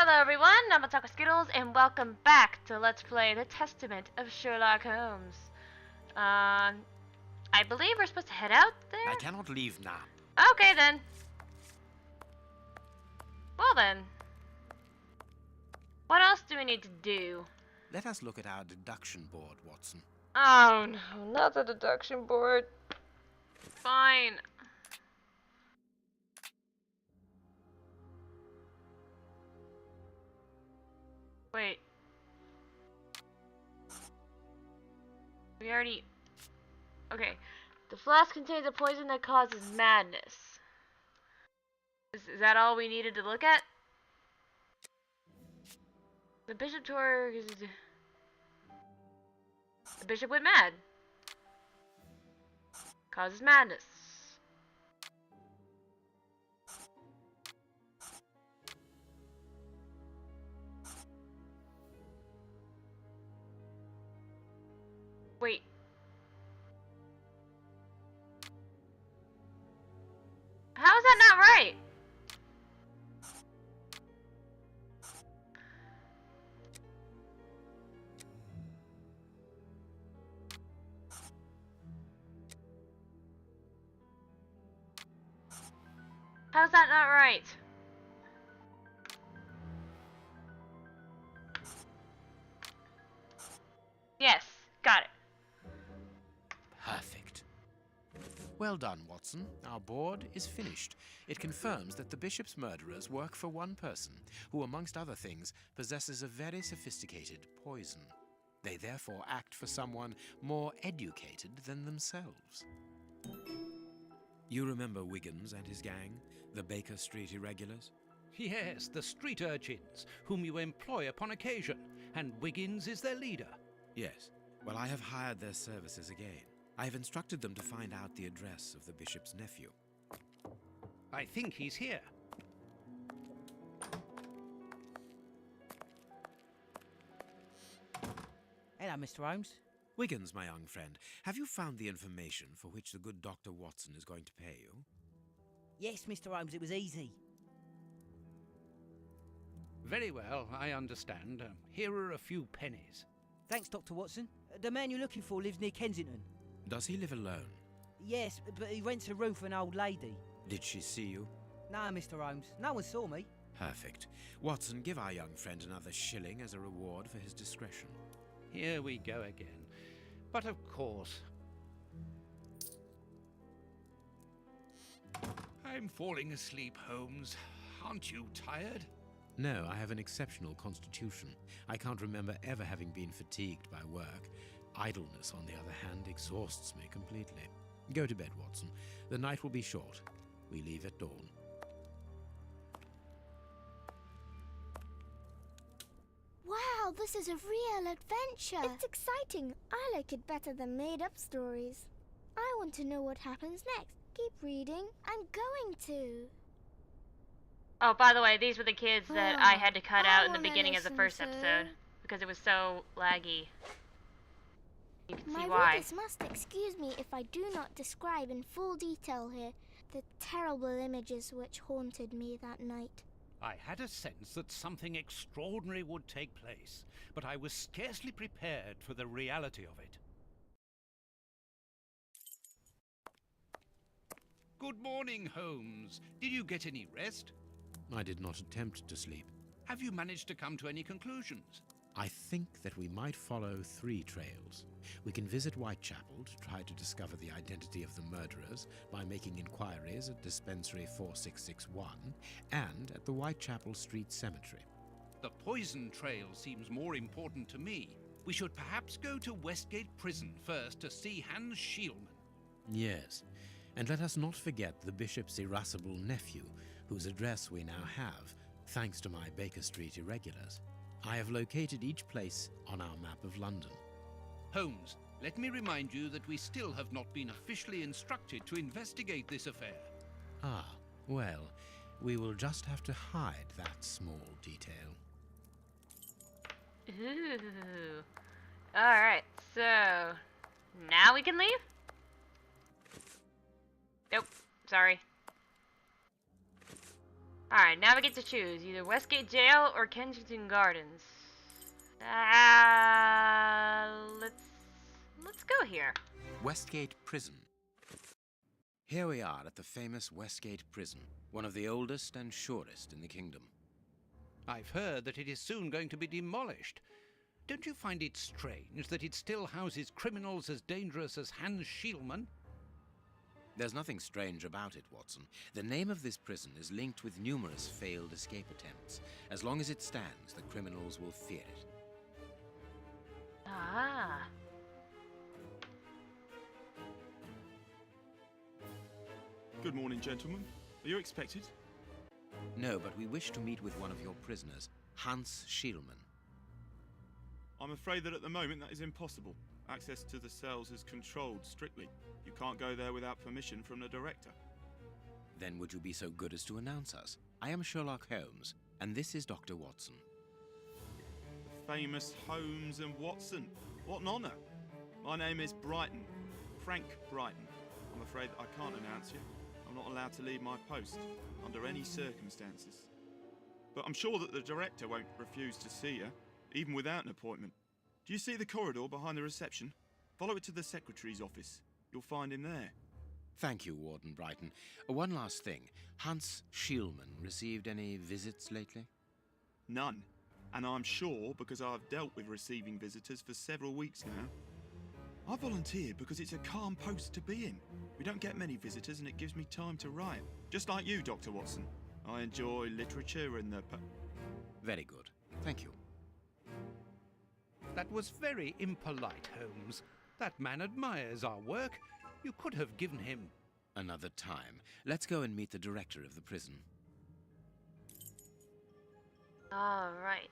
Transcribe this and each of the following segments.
Hello everyone, I'm Ataka Skittles, and welcome back to Let's Play The Testament of Sherlock Holmes. I believe we're supposed to head out there? I cannot leave now. Okay then. Well then. What else do we need to do? Let us look at our deduction board, Watson. Oh no, not the deduction board. Fine. Wait. We already... Okay. The flask contains a poison that causes madness. Is that all we needed to look at? The bishop tour... The bishop went mad. Causes madness. Wait. How is that not right? How's that not right? Yes, got it. Perfect. Well done, Watson. Our board is finished. It confirms that the bishop's murderers work for one person, who, amongst other things, possesses a very sophisticated poison. They therefore act for someone more educated than themselves. You remember Wiggins and his gang, the Baker Street Irregulars? Yes, the street urchins, whom you employ upon occasion, and Wiggins is their leader. Yes. Well, I have hired their services again. I have instructed them to find out the address of the bishop's nephew. I think he's here. Hello, Mr. Holmes. Wiggins, my young friend, have you found the information for which the good Dr. Watson is going to pay you? Yes, Mr. Holmes, it was easy. Very well, I understand. Here are a few pennies. Thanks, Dr. Watson. The man you're looking for lives near Kensington. Does he live alone? Yes, but he rents a room for an old lady. Did she see you? No, Mr. Holmes, no one saw me. Perfect. Watson, give our young friend another shilling as a reward for his discretion. Here we go again. But of course... I'm falling asleep, Holmes. Aren't you tired? No, I have an exceptional constitution. I can't remember ever having been fatigued by work. Idleness, on the other hand, exhausts me completely. Go to bed, Watson. The night will be short. We leave at dawn. Wow, this is a real adventure. It's exciting. I like it better than made-up stories. I want to know what happens next. Keep reading. I'm going to. Oh, by the way, these were the kids that I had to cut I out in the wanna beginning of the listen first to. episode because it was so laggy. You can My see why. readers must excuse me if I do not describe in full detail here the terrible images which haunted me that night. I had a sense that something extraordinary would take place, but I was scarcely prepared for the reality of it. Good morning, Holmes. Did you get any rest? I did not attempt to sleep. Have you managed to come to any conclusions? I think that we might follow 3 trails. We can visit Whitechapel to try to discover the identity of the murderers by making inquiries at Dispensary 4661 and at the Whitechapel Street Cemetery. The poison trail seems more important to me. We should perhaps go to Westgate Prison first to see Hans Schielman. Yes, and let us not forget the bishop's irascible nephew, whose address we now have, thanks to my Baker Street Irregulars. I have located each place on our map of London. Holmes, let me remind you that we still have not been officially instructed to investigate this affair. Ah, well, we will just have to hide that small detail. Ooh. Alright, so now we can leave? Nope, sorry. Alright, now we get to choose either Westgate Jail or Kensington Gardens. Let's go here. Westgate Prison. Here we are at the famous Westgate Prison, one of the oldest and surest in the kingdom. I've heard that it is soon going to be demolished. Don't you find it strange that it still houses criminals as dangerous as Hans Schielmann? There's nothing strange about it, Watson. The name of this prison is linked with numerous failed escape attempts. As long as it stands, the criminals will fear it. Ah. Good morning, gentlemen. Are you expected? No, but we wish to meet with one of your prisoners, Hans Schielmann. I'm afraid that at the moment that is impossible. Access to the cells is controlled strictly. You can't go there without permission from the director. Then would you be so good as to announce us? I am Sherlock Holmes, and this is Dr. Watson. The famous Holmes and Watson. What an honour. My name is Brighton. Frank Brighton. I'm afraid I can't announce you. I'm not allowed to leave my post, under any circumstances. But I'm sure that the director won't refuse to see you, even without an appointment. Do you see the corridor behind the reception? Follow it to the secretary's office. You'll find him there. Thank you, Warden Brighton. One last thing. Hans Schielmann received any visits lately? None. And I'm sure because I've dealt with receiving visitors for several weeks now. I volunteered because it's a calm post to be in. We don't get many visitors and it gives me time to write. Just like you, Dr. Watson. I enjoy literature and the... Very good. Thank you. That was very impolite, Holmes. That man admires our work. You could have given him... Another time. Let's go and meet the director of the prison. Alright.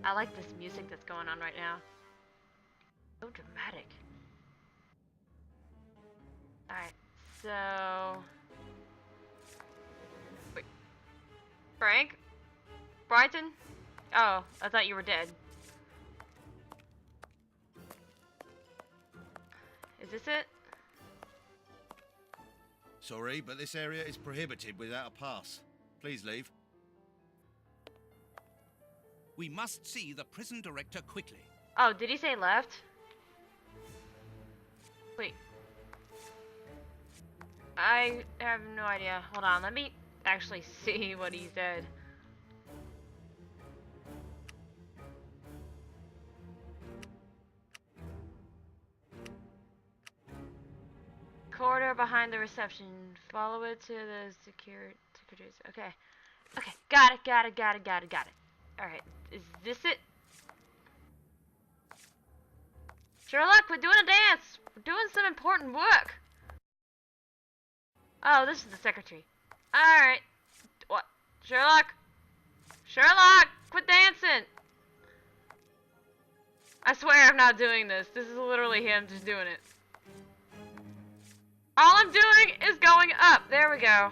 I like this music that's going on right now. So dramatic. Alright, so... Wait. Frank? Brighton? Oh, I thought you were dead. Is this it? Sorry, but this area is prohibited without a pass. Please leave. We must see the prison director quickly. Oh, did he say left? Wait. I have no idea. Hold on, let me actually see what he said. Corridor behind the reception. Follow it to the secretaries. Okay. Okay, got it. Alright, is this it? Sherlock, we're doing a dance! We're doing some important work! Oh, this is the secretary. Alright. What? Sherlock? Sherlock! Quit dancing! I swear I'm not doing this. This is literally him just doing it. All I'm doing is going up. There we go.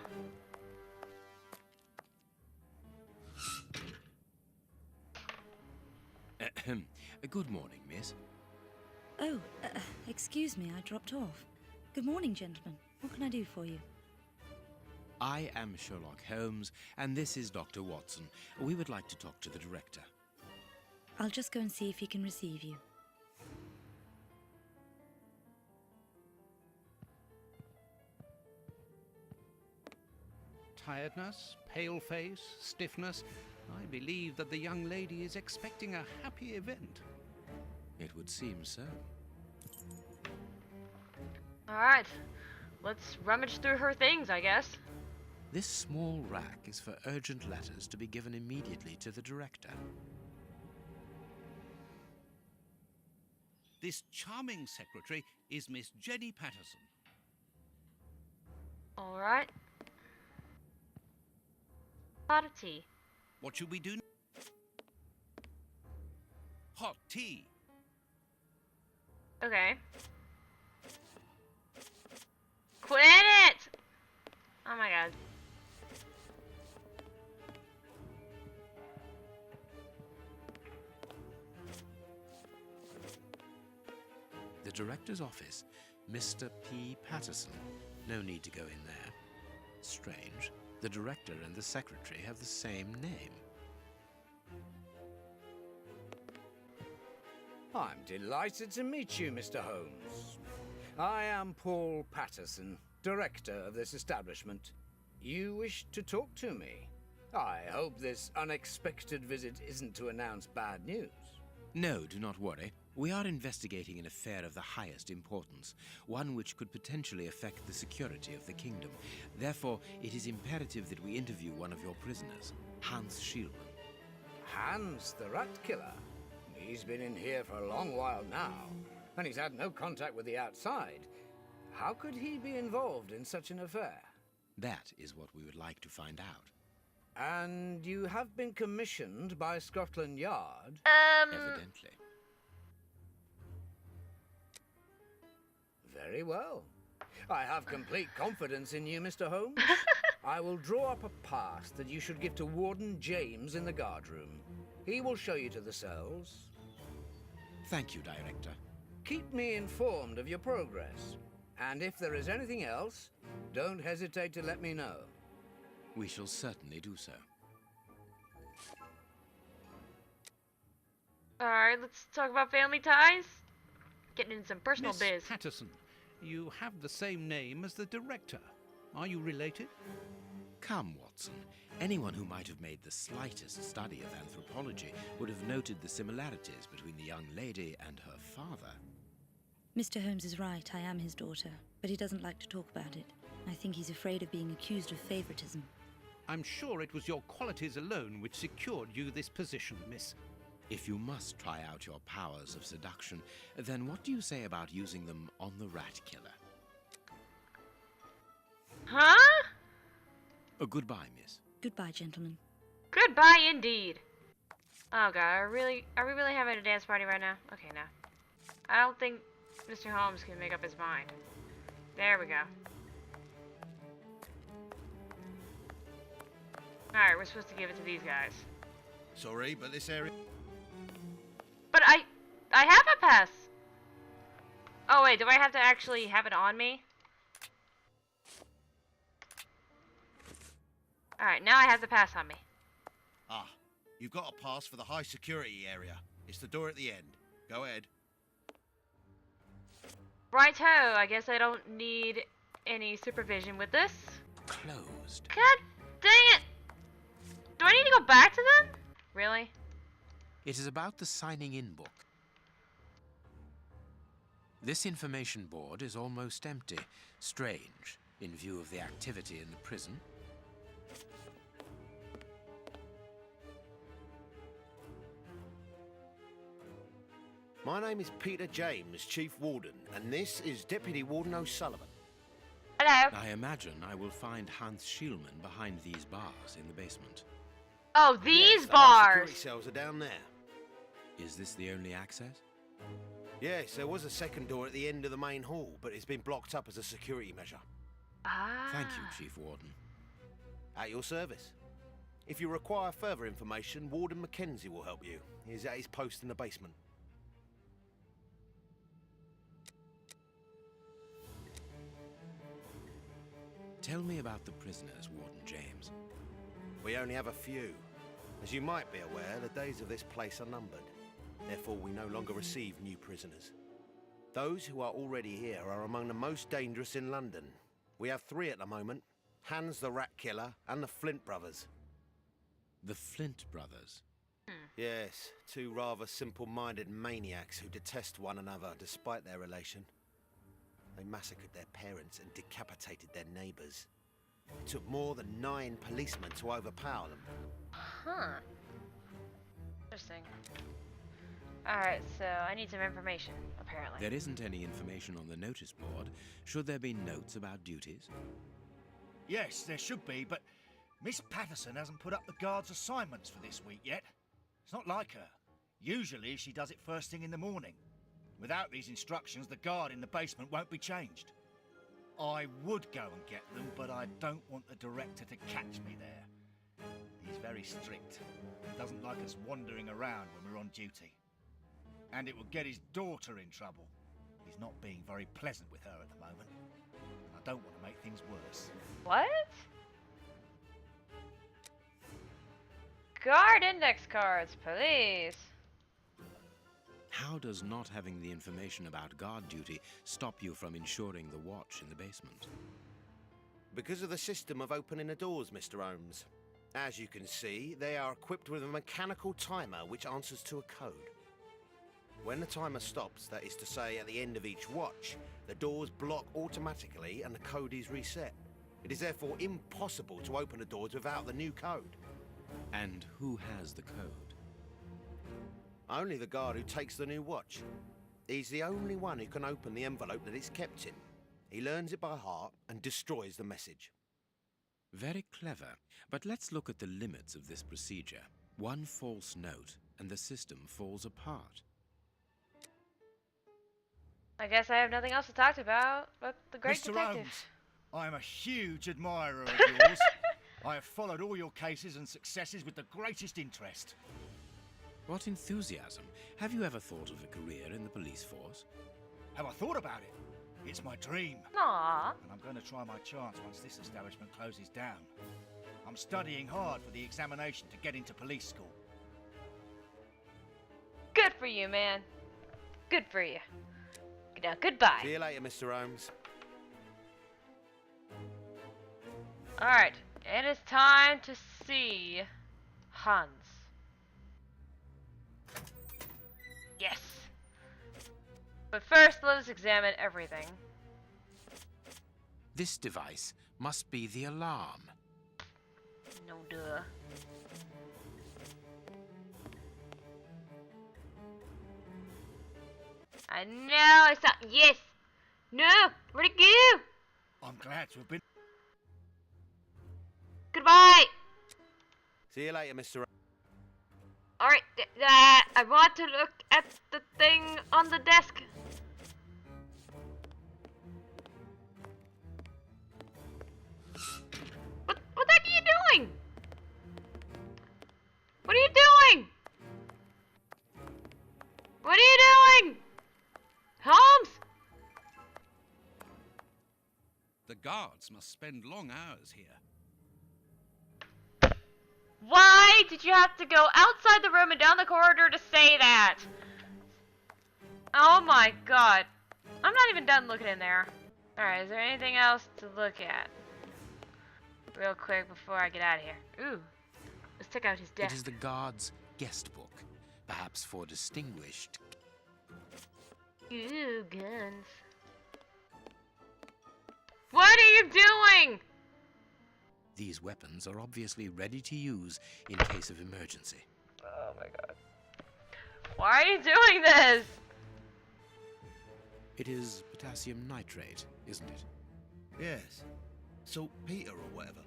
Good morning, miss. Oh, excuse me, I dropped off. Good morning, gentlemen. What can I do for you? I am Sherlock Holmes, and this is Dr. Watson. We would like to talk to the director. I'll just go and see if he can receive you. Tiredness, pale face, stiffness. I believe that the young lady is expecting a happy event. It would seem so. Alright. Let's rummage through her things, I guess. This small rack is for urgent letters to be given immediately to the director. This charming secretary is Miss Jenny Patterson. Alright. Pot of tea. What should we do? Hot tea. Okay. Quit it! Oh my god. The director's office. Mr. P. Patterson. No need to go in there. Strange. The director and the secretary have the same name. I'm delighted to meet you, Mr. Holmes. I am Paul Patterson, director of this establishment. You wish to talk to me? I hope this unexpected visit isn't to announce bad news. No, do not worry. We are investigating an affair of the highest importance, one which could potentially affect the security of the kingdom. Therefore, it is imperative that we interview one of your prisoners, Hans Schielman. Hans, the rat killer? He's been in here for a long while now, and he's had no contact with the outside. How could he be involved in such an affair? That is what we would like to find out. And you have been commissioned by Scotland Yard? Evidently. Very well. I have complete confidence in you, Mr. Holmes. I will draw up a pass that you should give to Warden James in the guard room. He will show you to the cells. Thank you, Director. Keep me informed of your progress. And if there is anything else, don't hesitate to let me know. We shall certainly do so. Alright, let's talk about family ties. Getting in some personal Miss biz. Patterson, you have the same name as the director. Are you related? Come, Watson. Anyone who might have made the slightest study of anthropology would have noted the similarities between the young lady and her father. Mr. Holmes is right, I am his daughter, but he doesn't like to talk about it. I think he's afraid of being accused of favoritism. I'm sure it was your qualities alone which secured you this position, miss. If you must try out your powers of seduction, then what do you say about using them on the rat killer? Huh? Goodbye, miss. Goodbye, gentlemen. Goodbye indeed. Oh god, are we really having a dance party right now? Okay, no. I don't think Mr. Holmes can make up his mind. There we go. Alright, we're supposed to give it to these guys. Sorry, but this area... But I have a pass. Oh wait, do I have to actually have it on me? Alright, now I have the pass on me. Ah, you've got a pass for the high security area. It's the door at the end. Go ahead. Righto, I guess I don't need any supervision with this. Closed. God dang it! Do I need to go back to them? Really? It is about the signing in book. This information board is almost empty. Strange, in view of the activity in the prison. My name is Peter James, Chief Warden, and this is Deputy Warden O'Sullivan. Hello. I imagine I will find Hans Schielman behind these bars in the basement. Oh, these Yes, the high security bars! cells are down there. Is this the only access? Yes, there was a second door at the end of the main hall, but it's been blocked up as a security measure. Ah. Thank you, Chief Warden. At your service. If you require further information, Warden Mackenzie will help you. He's at his post in the basement. Tell me about the prisoners, Warden James. We only have a few. As you might be aware, the days of this place are numbered. Therefore, we no longer receive new prisoners. Those who are already here are among the most dangerous in London. We have 3 at the moment. Hans the Rat Killer and the Flint brothers. The Flint brothers. Yes, 2 rather simple-minded maniacs who detest one another despite their relation. They massacred their parents and decapitated their neighbours. It took more than 9 policemen to overpower them. Huh. Interesting. Alright, so I need some information, apparently. There isn't any information on the notice board. Should there be notes about duties? Yes, there should be, but Miss Patterson hasn't put up the guard's assignments for this week yet. It's not like her. Usually she does it first thing in the morning. Without these instructions, the guard in the basement won't be changed. I would go and get them, but I don't want the director to catch me there. He's very strict. Doesn't like us wandering around when we're on duty. And it will get his daughter in trouble. He's not being very pleasant with her at the moment. And I don't want to make things worse. What? Guard index cards, please. How does not having the information about guard duty stop you from insuring the watch in the basement? Because of the system of opening the doors, Mr. Holmes. As you can see, they are equipped with a mechanical timer which answers to a code. When the timer stops, that is to say at the end of each watch, the doors block automatically and the code is reset. It is therefore impossible to open the doors without the new code. And who has the code? Only the guard who takes the new watch. He's the only one who can open the envelope that it's kept in. He learns it by heart and destroys the message. Very clever, but let's look at the limits of this procedure. One false note and the system falls apart. I guess I have nothing else to talk about but the great Mr. detective. Holmes, I am a huge admirer of yours. I have followed all your cases and successes with the greatest interest. What enthusiasm! Have you ever thought of a career in the police force? Have I thought about it? It's my dream. Aww. And I'm going to try my chance once this establishment closes down. I'm studying hard for the examination to get into police school. Good for you, man. Good for you. Now, goodbye. See you later, Mr. Holmes. Alright, it is time to see Hans. Yes. But first, let us examine everything. This device must be the alarm. No duh. I know, I saw. Yes! No! Where'd it go? I'm glad to have been. Goodbye! See you later, Mr. Alright, I want to look at the thing on the desk. What the heck are you doing? What are you doing? What are you doing? Holmes? The guards must spend long hours here. Why did you have to go outside the room and down the corridor to say that? Oh my god. I'm not even done looking in there. Alright, is there anything else to look at? Real quick before I get out of here. Ooh. Let's check out his desk. It is the guard's guest book, perhaps for distinguished. Ooh, guns. What are you doing? These weapons are obviously ready to use in case of emergency. Oh my god. Why are you doing this? It is potassium nitrate, isn't it? Yes. Saltpeter or whatever.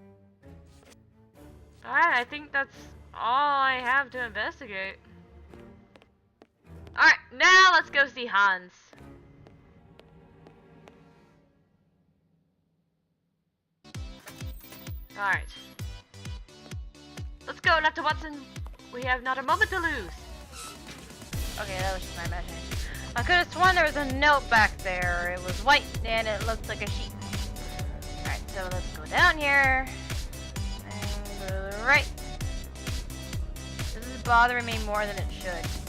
Alright, I think that's all I have to investigate. Alright, now let's go see Hans. Alright. Let's go, Dr. Watson. We have not a moment to lose. Okay, that was just my imagination. I could have sworn there was a note back there. It was white and it looked like a sheet. Alright, so let's go down here. And go to the right. This is bothering me more than it should.